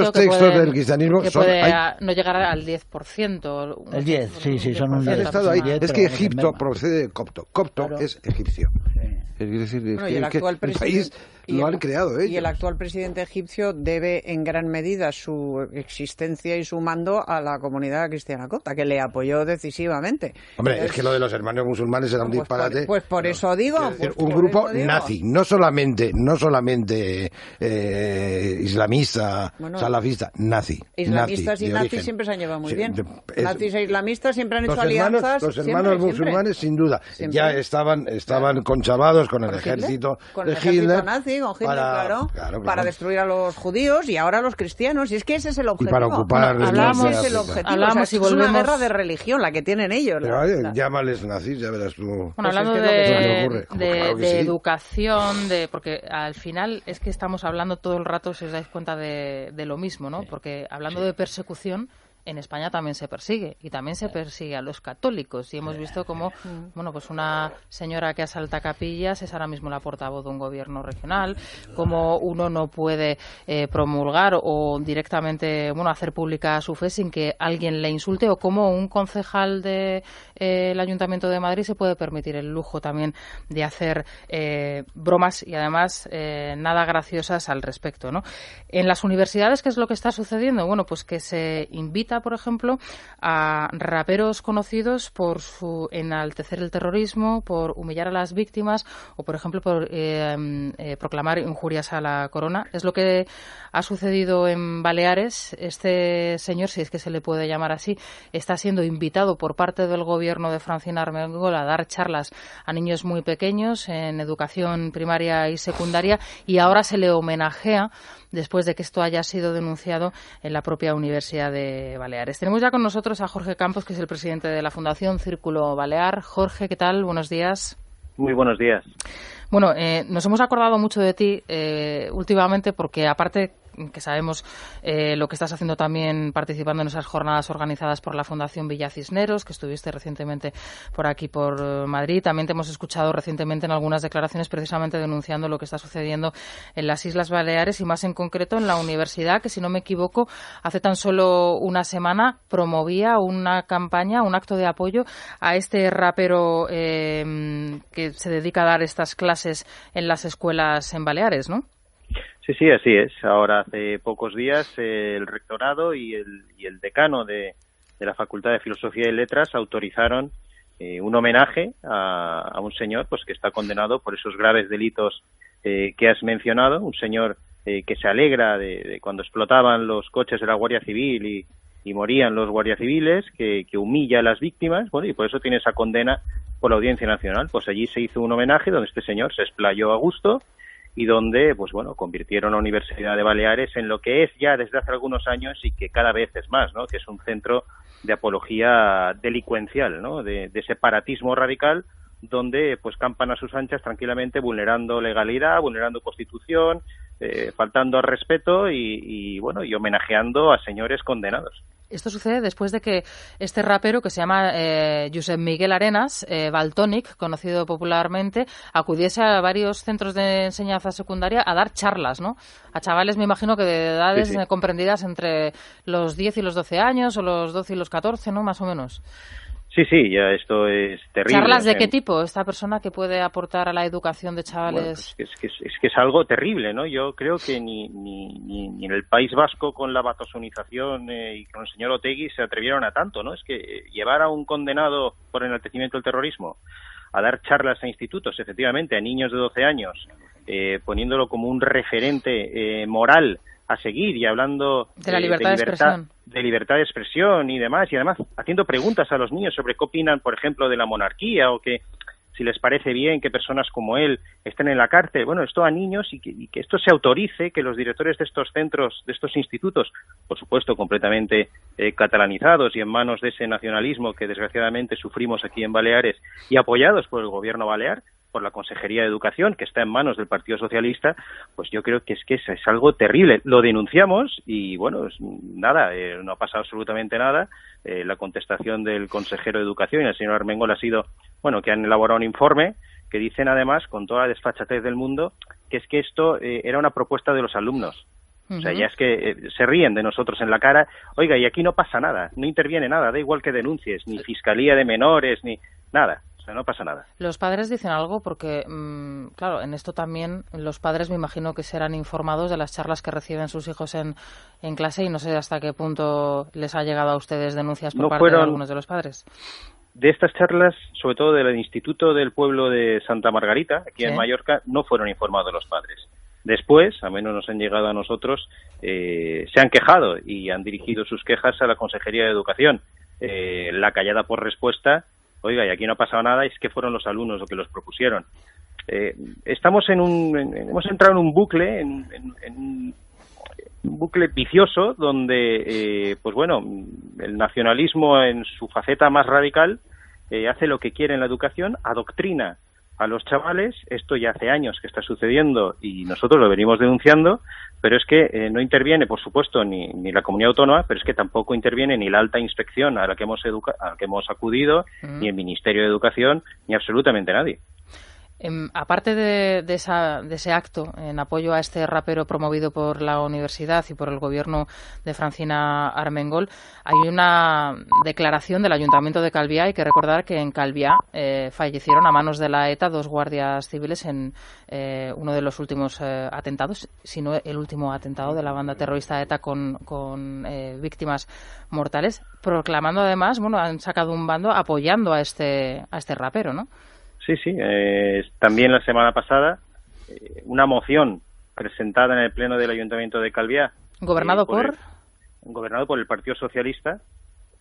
Los textos del cristianismo que puede no llegar al 10%. El 10, sí, son un 10. Ahí. Es que Egipto procede de copto. Copto claro. Es egipcio. Sí. Es decir, bueno, y el país lo han creado ellos. Y el actual presidente egipcio debe en gran medida su existencia y su mando a la comunidad cristiana copta, que le apoyó decisivamente. Hombre, entonces, es que lo de los hermanos musulmanes era un disparate. Pues por eso digo. Un grupo nazi, no solamente islamista, salafista, nazi. Islamistas y nazis siempre se han llevado muy bien. Nazis e islamistas siempre han hecho alianzas. Los hermanos musulmanes, sin duda, ya estaban conchavados con el ejército de Hitler. Nazi, con Hitler, claro, para destruir a los judíos y ahora a los cristianos. Y es que ese es el objetivo. Y para ocupar es una guerra de religión la que tienen ellos. Pero llámales nazis, ya verás tú. Bueno, hablando de educación, porque al final es que estamos hablando todo el rato, si os dais cuenta, de lo mismo, ¿no? Porque hablando de persecución, en España también se persigue y también se persigue a los católicos y hemos visto como pues una señora que asalta capillas es ahora mismo la portavoz de un gobierno regional, como uno no puede promulgar o directamente hacer pública su fe sin que alguien le insulte, o como un concejal del Ayuntamiento de Madrid se puede permitir el lujo también de hacer bromas y además nada graciosas al respecto, ¿no? En las universidades, ¿qué es lo que está sucediendo? Bueno, pues que se invita, por ejemplo, a raperos conocidos por su enaltecer el terrorismo, por humillar a las víctimas o, por ejemplo, por proclamar injurias a la corona. Es lo que ha sucedido en Baleares. Este señor, si es que se le puede llamar así, está siendo invitado por parte del gobierno de Francina Armengol a dar charlas a niños muy pequeños en educación primaria y secundaria, y ahora se le homenajea después de que esto haya sido denunciado en la propia Universidad de Baleares. Tenemos ya con nosotros a Jorge Campos, que es el presidente de la Fundación Círculo Balear. Jorge, ¿qué tal? Buenos días. Muy buenos días. Bueno, nos hemos acordado mucho de ti últimamente porque, aparte que sabemos lo que estás haciendo también participando en esas jornadas organizadas por la Fundación Villa Cisneros, que estuviste recientemente por aquí, por Madrid. También te hemos escuchado recientemente en algunas declaraciones precisamente denunciando lo que está sucediendo en las Islas Baleares y más en concreto en la universidad, que si no me equivoco, hace tan solo una semana promovía una campaña, un acto de apoyo a este rapero que se dedica a dar estas clases en las escuelas en Baleares, ¿no? Sí, así es. Ahora, hace pocos días, el rectorado y el decano de la Facultad de Filosofía y Letras autorizaron un homenaje a un señor pues que está condenado por esos graves delitos que has mencionado, un señor que se alegra de cuando explotaban los coches de la Guardia Civil y morían los guardias civiles, que humilla a las víctimas, bueno, y por eso tiene esa condena por la Audiencia Nacional. Pues allí se hizo un homenaje donde este señor se explayó a gusto y donde, pues bueno, convirtieron a la Universidad de Baleares en lo que es ya desde hace algunos años y que cada vez es más, ¿no? Que es un centro de apología delincuencial, ¿no? De separatismo radical, donde pues campan a sus anchas tranquilamente, vulnerando legalidad, vulnerando Constitución, faltando al respeto y homenajeando a señores condenados. Esto sucede después de que este rapero, que se llama Josep Miguel Arenas, Valtònyc, conocido popularmente, acudiese a varios centros de enseñanza secundaria a dar charlas, ¿no? A chavales, me imagino que de edades comprendidas entre los 10 y los 12 años, o los 12 y los 14, ¿no? Más o menos. Sí, ya esto es terrible. ¿Charlas de qué tipo? Esta persona que puede aportar a la educación de chavales. Bueno, es que es algo terrible, ¿no? Yo creo que ni en el País Vasco, con la batosunización y con el señor Otegi, se atrevieron a tanto, ¿no? Es que llevar a un condenado por enaltecimiento del terrorismo a dar charlas a institutos, efectivamente, a niños de 12 años, poniéndolo como un referente moral a seguir y hablando de la libertad de expresión. De libertad de expresión y demás, y además haciendo preguntas a los niños sobre qué opinan, por ejemplo, de la monarquía, o que si les parece bien que personas como él estén en la cárcel. Bueno, esto a niños y que esto se autorice, que los directores de estos centros, de estos institutos, por supuesto completamente catalanizados y en manos de ese nacionalismo que desgraciadamente sufrimos aquí en Baleares y apoyados por el gobierno balear, por la Consejería de Educación, que está en manos del Partido Socialista, pues yo creo que es algo terrible. Lo denunciamos y, bueno, nada, no ha pasado absolutamente nada. La contestación del consejero de Educación y el señor Armengol ha sido, bueno, que han elaborado un informe que dicen, además, con toda la desfachatez del mundo, que es que esto era una propuesta de los alumnos. O sea, ya es que se ríen de nosotros en la cara. Oiga, y aquí no pasa nada, no interviene nada, da igual que denuncies, ni fiscalía de menores, ni nada. O sea, no pasa nada. ¿Los padres dicen algo? Porque, claro, en esto también los padres me imagino que serán informados de las charlas que reciben sus hijos en clase, y no sé hasta qué punto les ha llegado a ustedes denuncias por parte de algunos de los padres. De estas charlas, sobre todo del Instituto del Pueblo de Santa Margarita, aquí en Mallorca, no fueron informados los padres. Después, a menos nos han llegado a nosotros, se han quejado y han dirigido sus quejas a la Consejería de Educación. La callada por respuesta: oiga, y aquí no ha pasado nada, es que fueron los alumnos los que los propusieron. Hemos entrado en un bucle, en un bucle vicioso donde, pues bueno, el nacionalismo en su faceta más radical hace lo que quiere en la educación, adoctrina a los chavales. Esto ya hace años que está sucediendo y nosotros lo venimos denunciando, pero es que no interviene, por supuesto, ni la comunidad autónoma, pero es que tampoco interviene ni la alta inspección a la que hemos acudido, ni el Ministerio de Educación, ni absolutamente nadie. Aparte de ese acto en apoyo a este rapero promovido por la universidad y por el gobierno de Francina Armengol, hay una declaración del Ayuntamiento de Calviá. Hay que recordar que en Calviá fallecieron a manos de la ETA 2 guardias civiles en uno de los últimos atentados, si no el último atentado de la banda terrorista ETA con víctimas mortales, proclamando además, bueno, han sacado un bando apoyando a este rapero, ¿no? Sí, también la semana pasada una moción presentada en el Pleno del Ayuntamiento de Calviá. ¿Gobernado por? Gobernado por el Partido Socialista,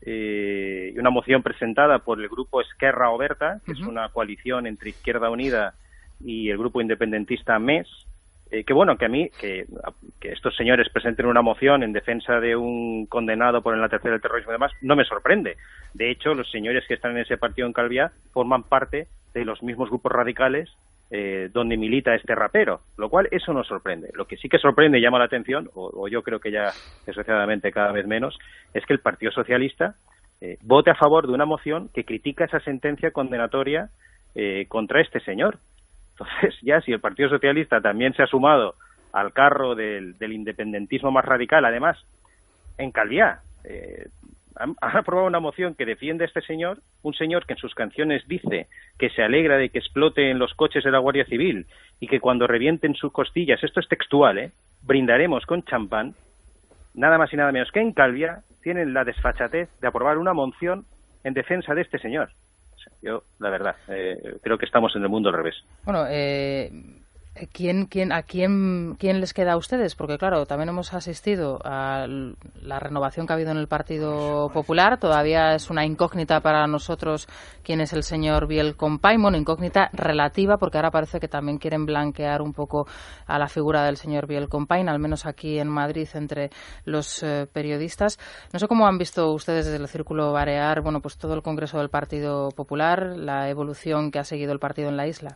y una moción presentada por el grupo Esquerra Oberta, que es una coalición entre Izquierda Unida y el grupo independentista MES. Que estos señores presenten una moción en defensa de un condenado por enaltecer el terrorismo y demás, no me sorprende. De hecho, los señores que están en ese partido en Calviá forman parte de los mismos grupos radicales donde milita este rapero, lo cual eso no sorprende. Lo que sí que sorprende y llama la atención, o yo creo que ya desgraciadamente cada vez menos, es que el Partido Socialista vote a favor de una moción que critica esa sentencia condenatoria contra este señor. Entonces, ya si el Partido Socialista también se ha sumado al carro del independentismo más radical, además, en Calviá, han aprobado una moción que defiende a este señor, un señor que en sus canciones dice que se alegra de que exploten los coches de la Guardia Civil y que cuando revienten sus costillas, esto es textual, brindaremos con champán. Nada más y nada menos que en Calviá tienen la desfachatez de aprobar una moción en defensa de este señor. Yo, la verdad, creo que estamos en el mundo al revés. Bueno, ¿quién les queda a ustedes? Porque, claro, también hemos asistido a la renovación que ha habido en el Partido Popular. Todavía es una incógnita para nosotros quién es el señor Biel Compain. Bueno, incógnita relativa, porque ahora parece que también quieren blanquear un poco a la figura del señor Biel Compain, al menos aquí en Madrid, entre los periodistas. No sé cómo han visto ustedes desde el Círculo Balear, bueno, pues todo el Congreso del Partido Popular, la evolución que ha seguido el partido en la isla.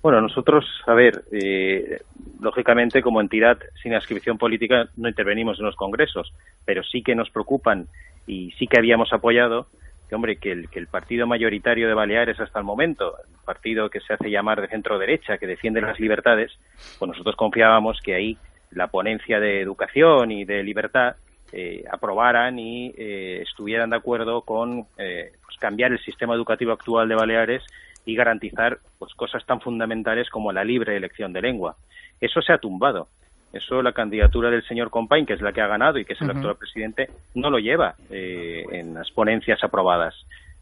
Bueno, nosotros, a ver, lógicamente como entidad sin adscripción política no intervenimos en los congresos, pero sí que nos preocupan y sí que habíamos apoyado que el partido mayoritario de Baleares hasta el momento, el partido que se hace llamar de centro-derecha, que defiende las libertades, pues nosotros confiábamos que ahí la ponencia de educación y de libertad aprobaran y estuvieran de acuerdo con pues cambiar el sistema educativo actual de Baleares y garantizar pues cosas tan fundamentales como la libre elección de lengua. Eso se ha tumbado. Eso la candidatura del señor Compain, que es la que ha ganado y que es el actual presidente, no lo lleva en las ponencias aprobadas.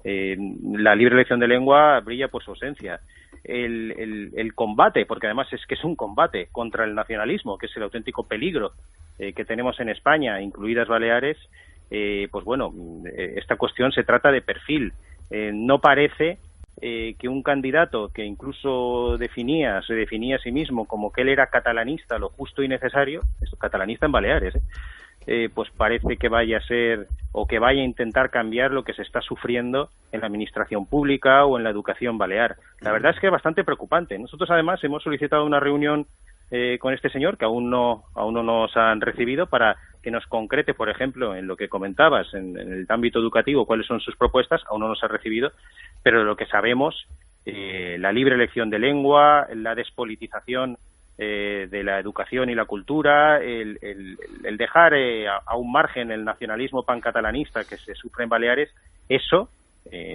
La libre elección de lengua brilla por su ausencia. El combate, porque además es que es un combate contra el nacionalismo, que es el auténtico peligro que tenemos en España, incluidas Baleares, pues bueno, esta cuestión se trata de perfil. No parece que un candidato que incluso se definía a sí mismo como que él era catalanista, lo justo y necesario, es catalanista en Baleares, pues parece que vaya a ser o que vaya a intentar cambiar lo que se está sufriendo en la administración pública o en la educación balear. La verdad es que es bastante preocupante. Nosotros además hemos solicitado una reunión con este señor que aún no nos han recibido para que nos concrete, por ejemplo, en lo que comentabas, en el ámbito educativo, cuáles son sus propuestas. Aún no nos ha recibido, pero de lo que sabemos, la libre elección de lengua, la despolitización de la educación y la cultura, el dejar a un margen el nacionalismo pancatalanista que se sufre en Baleares, eso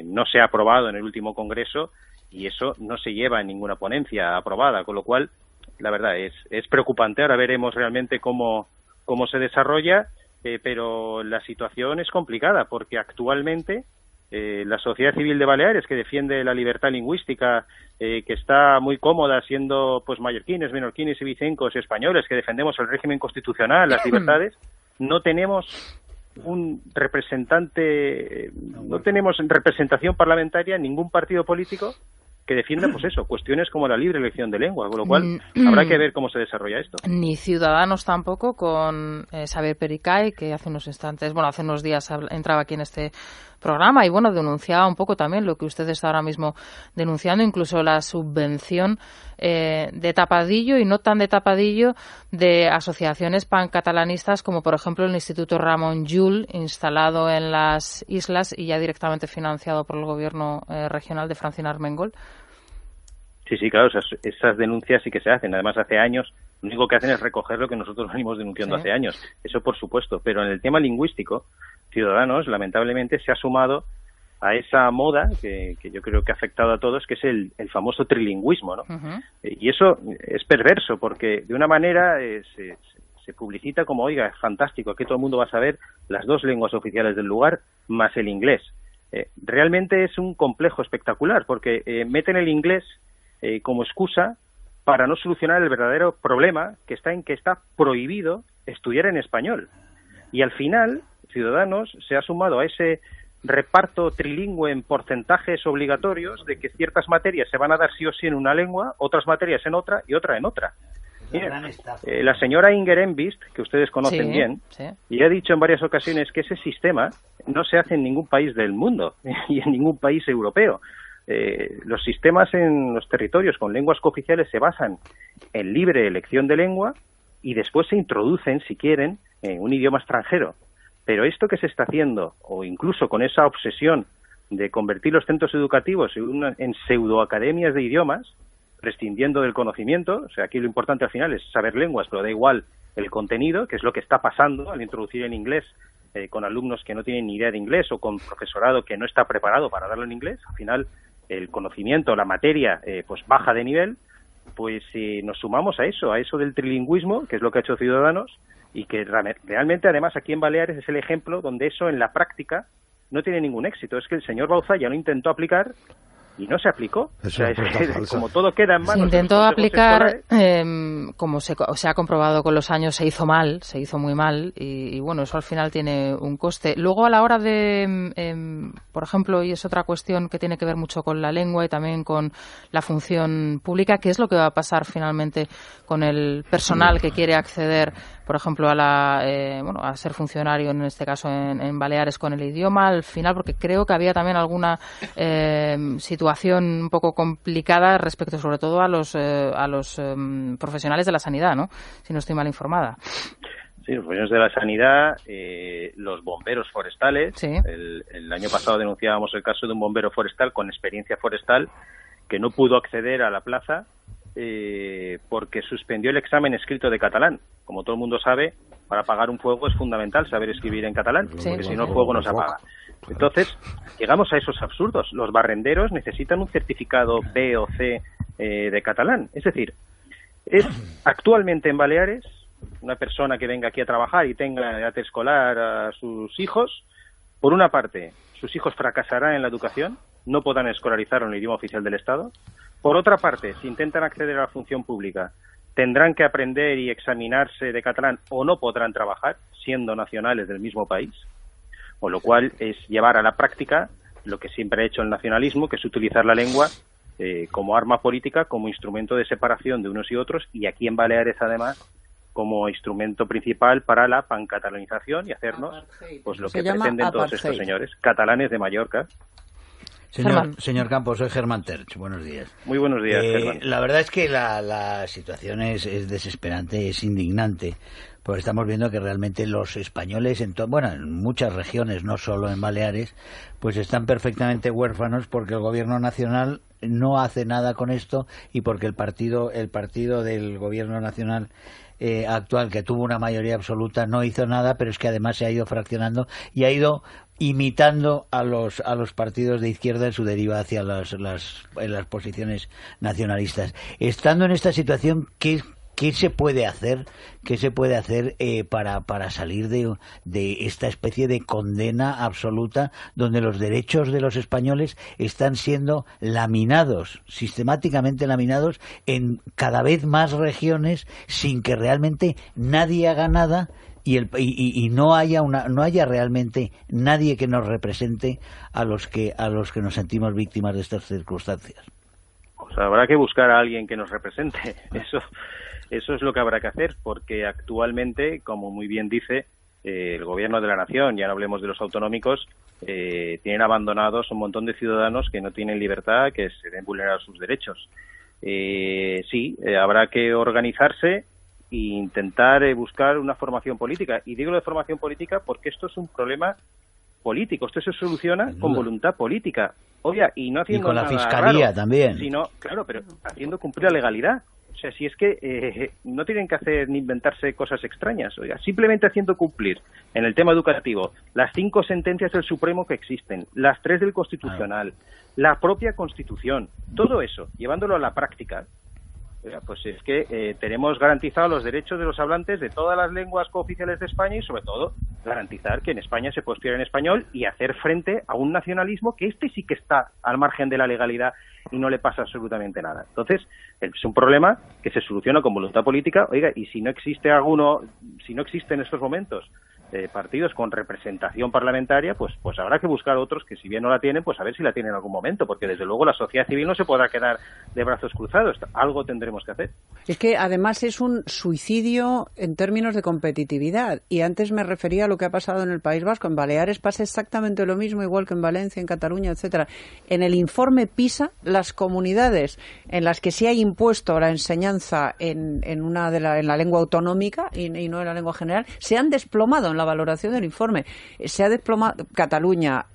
no se ha aprobado en el último Congreso y eso no se lleva en ninguna ponencia aprobada, con lo cual, la verdad, es preocupante. Ahora veremos realmente cómo se desarrolla, pero la situación es complicada porque actualmente la sociedad civil de Baleares, que defiende la libertad lingüística, que está muy cómoda siendo pues mallorquines, menorquines y vicencos españoles, que defendemos el régimen constitucional, las libertades, no tenemos un representante, no tenemos representación parlamentaria en ningún partido político que defienda, pues eso, cuestiones como la libre elección de lengua, con lo cual habrá que ver cómo se desarrolla esto. Ni Ciudadanos tampoco, con Xavier Pericay, que hace unos días entraba aquí en este programa y denunciaba un poco también lo que usted está ahora mismo denunciando, incluso la subvención de tapadillo y no tan de tapadillo de asociaciones pancatalanistas como por ejemplo el Instituto Ramon Llull, instalado en las islas y ya directamente financiado por el gobierno regional de Francina Armengol. Sí, claro, esas denuncias sí que se hacen. Además, hace años, lo único que hacen es recoger lo que nosotros venimos denunciando hace años. Eso por supuesto. Pero en el tema lingüístico, Ciudadanos, lamentablemente, se ha sumado a esa moda que yo creo que ha afectado a todos, que es el famoso trilingüismo, ¿no? Y eso es perverso, porque de una manera se publicita como, oiga, es fantástico, aquí todo el mundo va a saber las dos lenguas oficiales del lugar, más el inglés. Realmente es un complejo espectacular, porque meten el inglés como excusa para no solucionar el verdadero problema, que está en que está prohibido estudiar en español. Y al final, Ciudadanos se ha sumado a ese reparto trilingüe en porcentajes obligatorios de que ciertas materias se van a dar sí o sí en una lengua, otras materias en otra y otra en otra. La señora Inger Envist, que ustedes conocen bien, y ha dicho en varias ocasiones que ese sistema no se hace en ningún país del mundo y en ningún país europeo. Los sistemas en los territorios con lenguas cooficiales se basan en libre elección de lengua y después se introducen, si quieren, un idioma extranjero. Pero esto que se está haciendo, o incluso con esa obsesión de convertir los centros educativos en pseudoacademias de idiomas, prescindiendo del conocimiento, o sea, aquí lo importante al final es saber lenguas, pero da igual el contenido, que es lo que está pasando al introducir el inglés con alumnos que no tienen ni idea de inglés o con profesorado que no está preparado para darlo en inglés. Al final, el conocimiento, la materia, pues baja de nivel, pues nos sumamos a eso del trilingüismo, que es lo que ha hecho Ciudadanos, y que realmente, además, aquí en Baleares es el ejemplo donde eso en la práctica no tiene ningún éxito. Es que el señor Bauza ya lo intentó aplicar y no se aplicó. O sea, es que, como todo queda en manos. Se intentó aplicar, como se ha comprobado con los años, se hizo muy mal y eso al final tiene un coste. Luego, a la hora de, por ejemplo, y es otra cuestión que tiene que ver mucho con la lengua y también con la función pública, ¿qué es lo que va a pasar finalmente con el personal que quiere acceder, por ejemplo, a ser funcionario, en este caso en Baleares, con el idioma al final? Porque creo que había también alguna situación un poco complicada respecto sobre todo a los profesionales de la sanidad, ¿no? Si no estoy mal informada. Sí, los profesionales de la sanidad, los bomberos forestales. Sí. El año pasado denunciábamos el caso de un bombero forestal con experiencia forestal que no pudo acceder a la plaza porque suspendió el examen escrito de catalán. Como todo el mundo sabe, para apagar un fuego es fundamental saber escribir en catalán, porque si no el fuego no se apaga. Entonces, llegamos a esos absurdos. Los barrenderos necesitan un certificado B o C de catalán. Es decir, es actualmente en Baleares, una persona que venga aquí a trabajar y tenga edad escolar a sus hijos, por una parte, sus hijos fracasarán en la educación, no podrán escolarizar en el idioma oficial del Estado. Por otra parte, si intentan acceder a la función pública, tendrán que aprender y examinarse de catalán o no podrán trabajar, siendo nacionales del mismo país. Con lo cual es llevar a la práctica lo que siempre ha hecho el nacionalismo, que es utilizar la lengua como arma política, como instrumento de separación de unos y otros, y aquí en Baleares, además, como instrumento principal para la pancatalanización y hacernos pues lo que pretenden todos estos señores, catalanes de Mallorca. Señor Campos, soy Germán Terch. Buenos días. Muy buenos días, Germán. La verdad es que la situación es desesperante, es indignante, porque estamos viendo que realmente los españoles, en muchas regiones, no solo en Baleares, pues están perfectamente huérfanos porque el gobierno nacional no hace nada con esto y porque el partido del Gobierno Nacional actual, que tuvo una mayoría absoluta, no hizo nada, pero es que además se ha ido fraccionando y ha ido imitando a los partidos de izquierda en su deriva hacia las posiciones nacionalistas. Estando en esta situación, ¿qué se puede hacer? ¿Qué se puede hacer para salir de esta especie de condena absoluta donde los derechos de los españoles están siendo laminados, sistemáticamente laminados en cada vez más regiones sin que realmente nadie haga nada y no haya realmente nadie que nos represente a los que nos sentimos víctimas de estas circunstancias? Pues habrá que buscar a alguien que nos represente. Eso es lo que habrá que hacer, porque actualmente, como muy bien dice, el Gobierno de la Nación, ya no hablemos de los autonómicos, tienen abandonados un montón de ciudadanos que no tienen libertad, que se ven vulnerados sus derechos. Habrá que organizarse e intentar buscar una formación política. Y digo de formación política porque esto es un problema político. Esto se soluciona con voluntad política. Oiga, y no haciendo nada con la Fiscalía raro, también. Sino, claro, pero haciendo cumplir la legalidad. O sea, si es que no tienen que hacer ni inventarse cosas extrañas, oiga, simplemente haciendo cumplir en el tema educativo las 5 sentencias del Supremo que existen, las 3 del Constitucional, la propia Constitución, todo eso, llevándolo a la práctica, oiga, pues es que tenemos garantizados los derechos de los hablantes de todas las lenguas cooficiales de España y, sobre todo, garantizar que en España se puede estudiar en español y hacer frente a un nacionalismo que sí que está al margen de la legalidad y no le pasa absolutamente nada. Entonces, es un problema que se soluciona con voluntad política. Oiga, y si no existe en estos momentos partidos con representación parlamentaria, pues habrá que buscar otros que, si bien no la tienen, pues a ver si la tienen en algún momento, porque desde luego la sociedad civil no se podrá quedar de brazos cruzados. Algo tendremos que hacer. Es que además es un suicidio en términos de competitividad, y antes me refería a lo que ha pasado en el País Vasco. En Baleares pasa exactamente lo mismo, igual que en Valencia, en Cataluña, etcétera. En el informe PISA, las comunidades en las que se ha impuesto la enseñanza en la lengua autonómica y no en la lengua general, se han desplomado en la valoración del informe. Se ha desplomado Cataluña,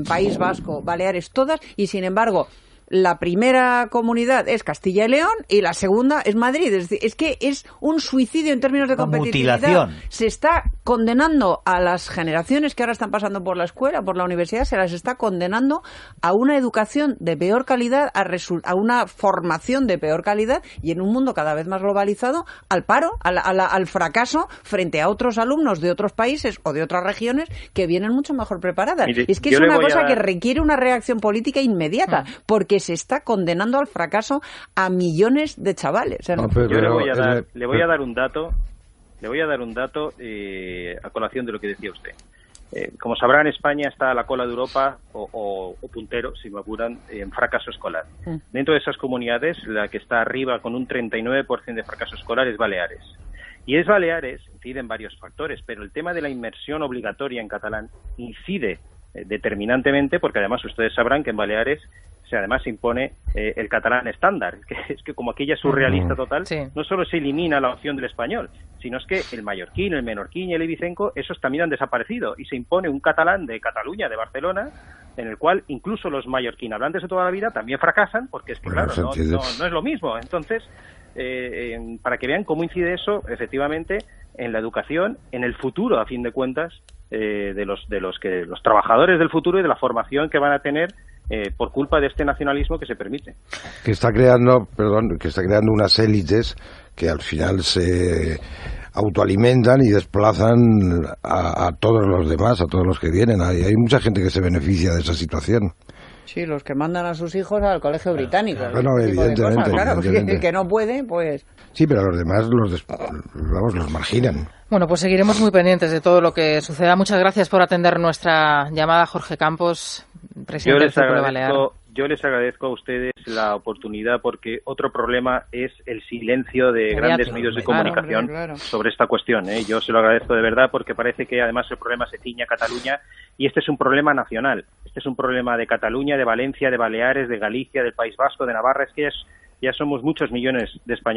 País Vasco, Baleares, todas, y sin embargo la primera comunidad es Castilla y León y la segunda es Madrid. Es decir, es que es un suicidio en términos de competitividad. Mutilación. Se está condenando a las generaciones que ahora están pasando por la escuela, por la universidad, se las está condenando a una educación de peor calidad, a una formación de peor calidad, y en un mundo cada vez más globalizado, al paro, al fracaso frente a otros alumnos de otros países o de otras regiones que vienen mucho mejor preparadas. Y es que es una cosa que requiere una reacción política inmediata, porque se está condenando al fracaso a millones de chavales. O sea, yo le voy a dar un dato a colación de lo que decía usted. Como sabrán, España está a la cola de Europa o puntero, si me apuran, en fracaso escolar. Dentro de esas comunidades, la que está arriba con un 39% de fracaso escolar es Baleares. Y es Baleares, inciden varios factores, pero el tema de la inmersión obligatoria en catalán incide determinantemente, porque además ustedes sabrán que en Baleares además impone el catalán estándar. Es que como aquella surrealista total, no solo se elimina la opción del español, sino es que el mallorquín, el menorquín y el ibicenco, esos también han desaparecido, y se impone un catalán de Cataluña, de Barcelona, en el cual incluso los mallorquín hablantes de toda la vida también fracasan, porque es que claro, no es lo mismo. Entonces, para que vean cómo incide eso, efectivamente, en la educación, en el futuro, a fin de cuentas, de los trabajadores del futuro y de la formación que van a tener por culpa de este nacionalismo que se permite. Que está creando unas élites que al final se autoalimentan y desplazan a todos los demás, a todos los que vienen. Hay mucha gente que se beneficia de esa situación. Sí, los que mandan a sus hijos al colegio británico. Bueno, evidentemente. Claro, el que no puede, pues... Sí, pero a los demás los marginan. Bueno, pues seguiremos muy pendientes de todo lo que suceda. Muchas gracias por atender nuestra llamada, Jorge Campos, presidente del Círculo Balear. Yo les agradezco a ustedes la oportunidad, porque otro problema es el silencio de grandes medios de comunicación sobre esta cuestión. Yo se lo agradezco de verdad, porque parece que además el problema se ciña a Cataluña, y este es un problema nacional. Este es un problema de Cataluña, de Valencia, de Baleares, de Galicia, del País Vasco, de Navarra. Es que ya somos muchos millones de españoles